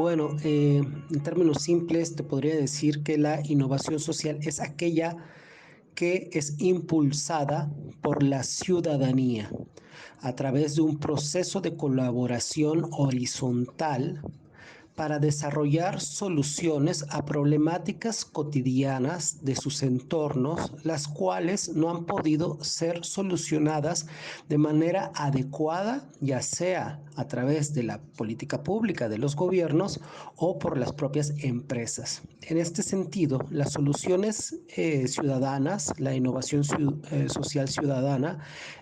Bueno, en términos simples te podría decir que la innovación social es aquella que es impulsada por la ciudadanía a través de un proceso de colaboración horizontal para desarrollar soluciones a problemáticas cotidianas de sus entornos, las cuales no han podido ser solucionadas de manera adecuada, ya sea a través de la política pública de los gobiernos o por las propias empresas. En este sentido, las soluciones ciudadanas, la innovación social ciudadana,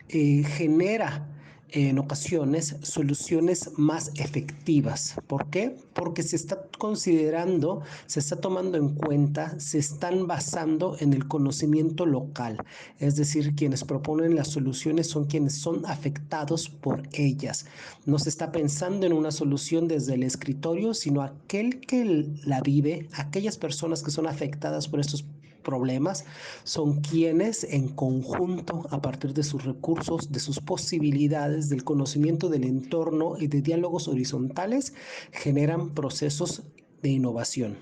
genera en ocasiones soluciones más efectivas. ¿Por qué? Porque se está considerando, se está tomando en cuenta, se están basando en el conocimiento local. Es decir, quienes proponen las soluciones son quienes son afectados por ellas. No se está pensando en una solución desde el escritorio, sino aquel que la vive, aquellas personas que son afectadas por estos problemas son quienes en conjunto, a partir de sus recursos, de sus posibilidades, del conocimiento del entorno y de diálogos horizontales, generan procesos de innovación.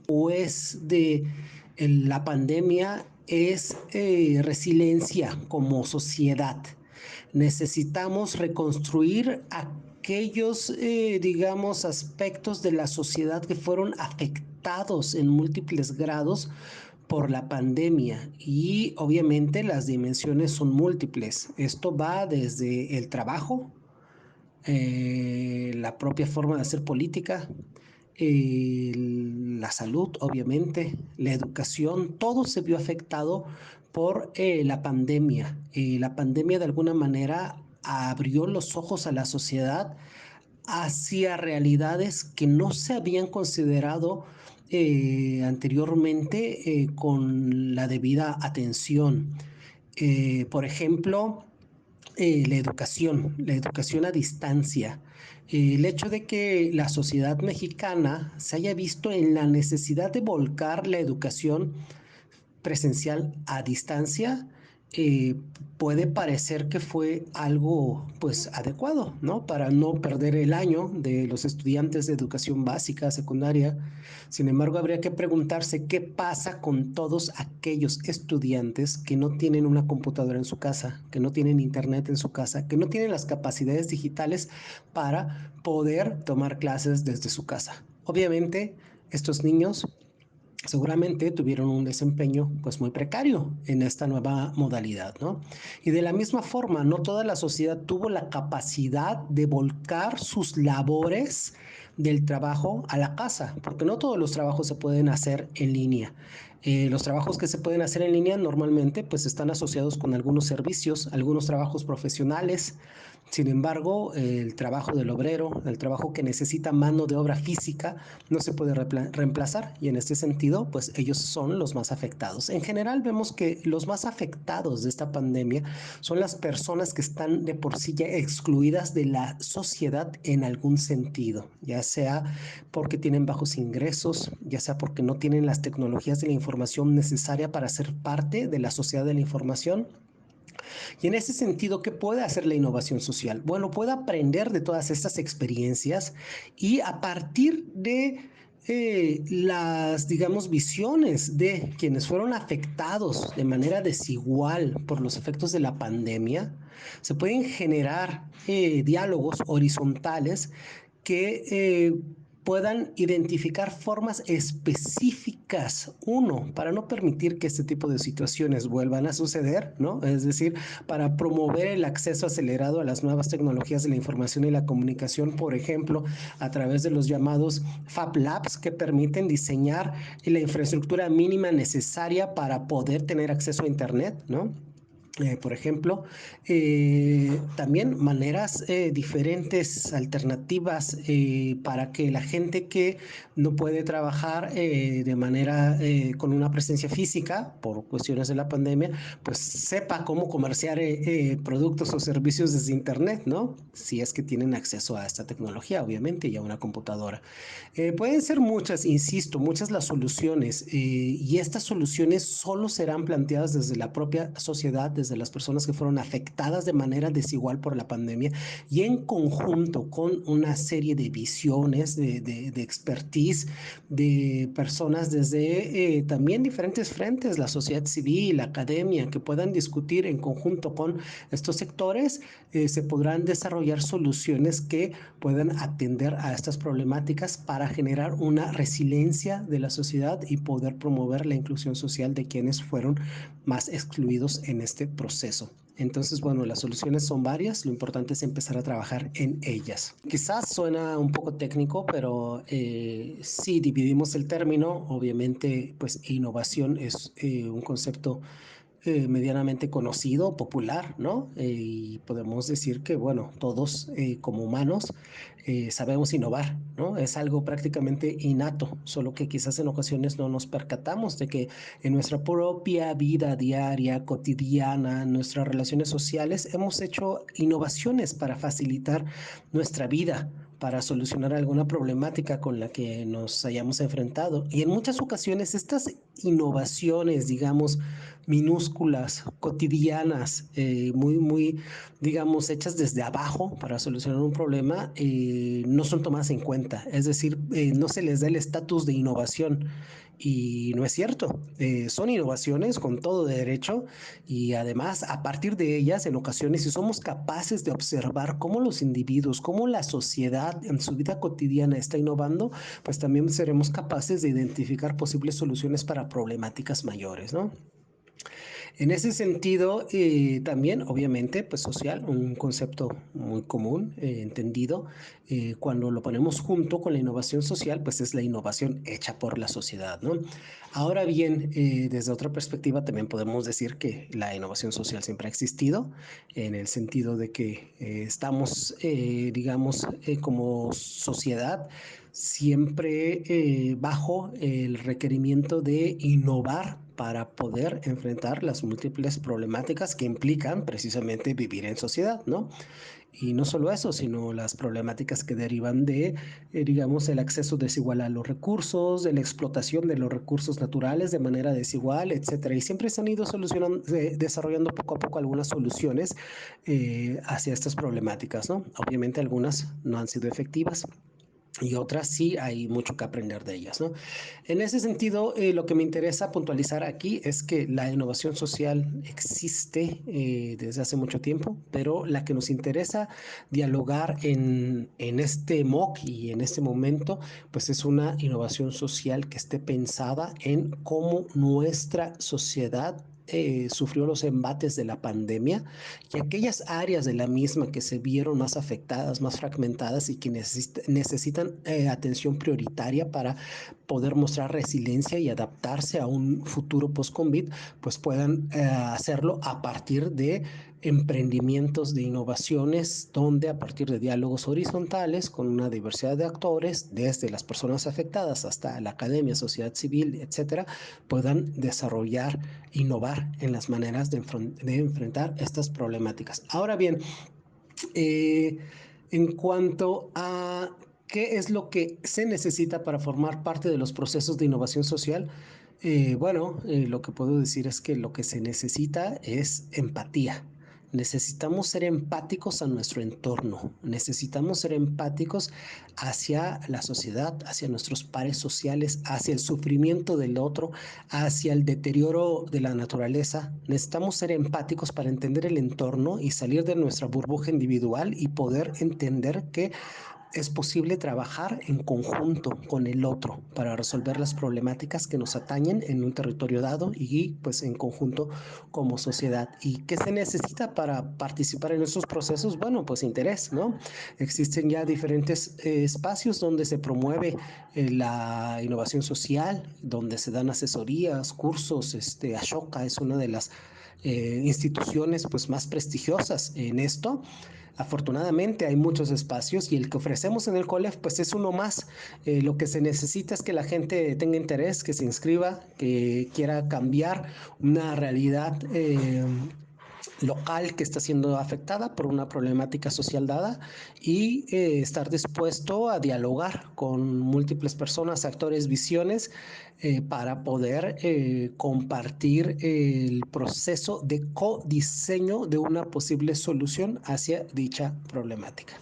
Pues de la pandemia es resiliencia como sociedad. Necesitamos reconstruir aquellos, digamos, aspectos de la sociedad que fueron afectados en múltiples grados por la pandemia y obviamente las dimensiones son múltiples. Esto va desde el trabajo, la propia forma de hacer política, la salud, obviamente, la educación, todo se vio afectado por la pandemia. La pandemia de alguna manera abrió los ojos a la sociedad hacia realidades que no se habían considerado anteriormente con la debida atención. Por ejemplo, la educación a distancia. El hecho de que la sociedad mexicana se haya visto en la necesidad de volcar la educación presencial a distancia, eh, puede parecer que fue algo pues adecuado, ¿no? Para no perder el año de los estudiantes de educación básica, secundaria. Sin embargo, habría que preguntarse qué pasa con todos aquellos estudiantes que no tienen una computadora en su casa, que no tienen internet en su casa, que no tienen las capacidades digitales para poder tomar clases desde su casa. Obviamente, estos niños seguramente tuvieron un desempeño pues muy precario en esta nueva modalidad, ¿no? Y de la misma forma, no toda la sociedad tuvo la capacidad de volcar sus labores del trabajo a la casa, porque no todos los trabajos se pueden hacer en línea. Los trabajos que se pueden hacer en línea normalmente pues están asociados con algunos servicios, algunos trabajos profesionales. Sin embargo, el trabajo del obrero, el trabajo que necesita mano de obra física, no se puede reemplazar y en este sentido, pues ellos son los más afectados. En general vemos que los más afectados de esta pandemia son las personas que están de por sí ya excluidas de la sociedad en algún sentido, ya sea porque tienen bajos ingresos, ya sea porque no tienen las tecnologías de la información necesaria para ser parte de la sociedad de la información. Y en ese sentido, ¿qué puede hacer la innovación social? Bueno, puede aprender de todas estas experiencias y a partir de las, digamos, visiones de quienes fueron afectados de manera desigual por los efectos de la pandemia, se pueden generar diálogos horizontales que puedan identificar formas específicas, uno, para no permitir que este tipo de situaciones vuelvan a suceder, ¿no? Es decir, para promover el acceso acelerado a las nuevas tecnologías de la información y la comunicación, por ejemplo, a través de los llamados Fab Labs, que permiten diseñar la infraestructura mínima necesaria para poder tener acceso a Internet, ¿no? Por ejemplo, también maneras diferentes, alternativas para que la gente que no puede trabajar de manera con una presencia física por cuestiones de la pandemia, pues sepa cómo comerciar productos o servicios desde Internet, ¿no? Si es que tienen acceso a esta tecnología, obviamente, y a una computadora. Pueden ser muchas, insisto, muchas las soluciones y estas soluciones solo serán planteadas desde la propia sociedad, desde desde las personas que fueron afectadas de manera desigual por la pandemia y en conjunto con una serie de visiones, de expertise, de personas desde también diferentes frentes, la sociedad civil, la academia, que puedan discutir en conjunto con estos sectores, se podrán desarrollar soluciones que puedan atender a estas problemáticas para generar una resiliencia de la sociedad y poder promover la inclusión social de quienes fueron más excluidos en este proceso. Entonces, bueno, las soluciones son varias, lo importante es empezar a trabajar en ellas. Quizás suena un poco técnico, pero si dividimos el término, obviamente, pues innovación es un concepto medianamente conocido, popular, ¿no? Y podemos decir que, bueno, todos como humanos sabemos innovar, ¿no? Es algo prácticamente innato, solo que quizás en ocasiones no nos percatamos de que en nuestra propia vida diaria, cotidiana, nuestras relaciones sociales, hemos hecho innovaciones para facilitar nuestra vida, para solucionar alguna problemática con la que nos hayamos enfrentado. Y en muchas ocasiones estas innovaciones, digamos, minúsculas, cotidianas, digamos, hechas desde abajo para solucionar un problema, no son tomadas en cuenta. Es decir, no se les da el estatus de innovación. Y no es cierto, son innovaciones con todo derecho y además a partir de ellas en ocasiones si somos capaces de observar cómo los individuos, cómo la sociedad en su vida cotidiana está innovando, pues también seremos capaces de identificar posibles soluciones para problemáticas mayores, ¿no? En ese sentido, también, obviamente, pues social, un concepto muy común, entendido, cuando lo ponemos junto con la innovación social, pues es la innovación hecha por la sociedad, ¿no? Ahora bien, desde otra perspectiva también podemos decir que la innovación social siempre ha existido, en el sentido de que estamos, digamos, como sociedad, siempre bajo el requerimiento de innovar para poder enfrentar las múltiples problemáticas que implican precisamente vivir en sociedad, ¿no? Y no solo eso, sino las problemáticas que derivan de, digamos, el acceso desigual a los recursos, de la explotación de los recursos naturales de manera desigual, etcétera. Y siempre se han ido solucionando, desarrollando poco a poco algunas soluciones hacia estas problemáticas, ¿no? Obviamente algunas no han sido efectivas y otras sí hay mucho que aprender de ellas, ¿no? En ese sentido, lo que me interesa puntualizar aquí es que la innovación social existe desde hace mucho tiempo, pero la que nos interesa dialogar en este MOOC y en este momento, pues es una innovación social que esté pensada en cómo nuestra sociedad sufrió los embates de la pandemia y aquellas áreas de la misma que se vieron más afectadas, más fragmentadas y que necesitan atención prioritaria para poder mostrar resiliencia y adaptarse a un futuro post-COVID, pues puedan hacerlo a partir de emprendimientos de innovaciones donde a partir de diálogos horizontales con una diversidad de actores, desde las personas afectadas hasta la academia, sociedad civil, etcétera, puedan desarrollar, innovar en las maneras de enfrentar estas problemáticas. Ahora bien, en cuanto a qué es lo que se necesita para formar parte de los procesos de innovación social, lo que puedo decir es que lo que se necesita es empatía. Necesitamos ser empáticos a nuestro entorno, necesitamos ser empáticos hacia la sociedad, hacia nuestros pares sociales, hacia el sufrimiento del otro, hacia el deterioro de la naturaleza. Necesitamos ser empáticos para entender el entorno y salir de nuestra burbuja individual y poder entender que es posible trabajar en conjunto con el otro para resolver las problemáticas que nos atañen en un territorio dado y pues en conjunto como sociedad. ¿Y qué se necesita para participar en estos procesos? Bueno, pues interés, ¿no? Existen ya diferentes espacios donde se promueve la innovación social, donde se dan asesorías, cursos. Ashoka es una de las instituciones pues más prestigiosas en esto. Afortunadamente hay muchos espacios y el que ofrecemos en el COLEF pues es uno más. Lo que se necesita es que la gente tenga interés, que se inscriba, que quiera cambiar una realidad local que está siendo afectada por una problemática social dada y estar dispuesto a dialogar con múltiples personas, actores, visiones para poder compartir el proceso de codiseño de una posible solución hacia dicha problemática.